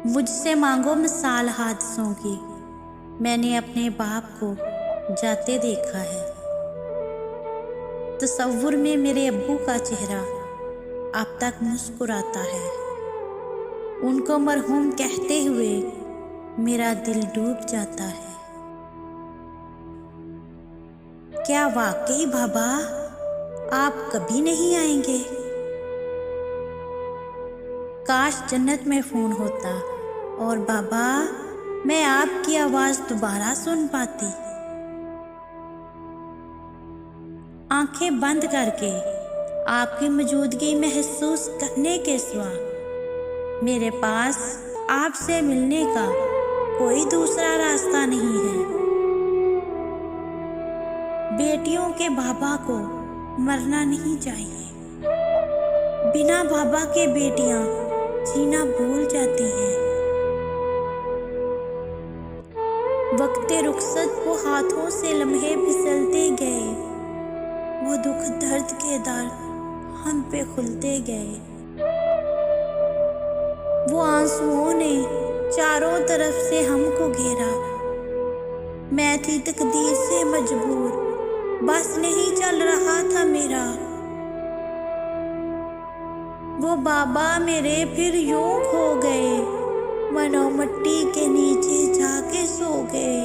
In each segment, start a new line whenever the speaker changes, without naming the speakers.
मुझसे मांगो मिसाल हादसों की, मैंने अपने बाप को जाते देखा है। तसव्वुर में मेरे अब्बू का चेहरा अब तक मुस्कुराता है। उनको मरहूम कहते हुए मेरा दिल डूब जाता है। क्या वाकई बाबा आप कभी नहीं आएंगे? काश जन्नत में फोन होता और बाबा मैं आपकी आवाज दोबारा सुन पाती। आंखें बंद करके आपकी मौजूदगी महसूस करने के सिवा मेरे पास आपसे मिलने का कोई दूसरा रास्ता नहीं है। बेटियों के बाबा को मरना नहीं चाहिए। बिना बाबा के बेटियां जीना भूल जाती हैं। वक्ते रुखसत वो हाथों से लम्हे फिसलते गए, वो दुख दर्द के दर हम पे खुलते गए। वो आंसुओं ने चारों तरफ से हमको घेरा। मैं थी तकदीर से मजबूर, बस नहीं चल रहा था मेरा। वो बाबा मेरे फिर यूं खो गए, मनो मिट्टी के नीचे जाके सो गए,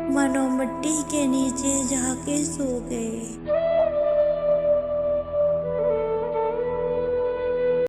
मनो मिट्टी के नीचे जाके सो गए।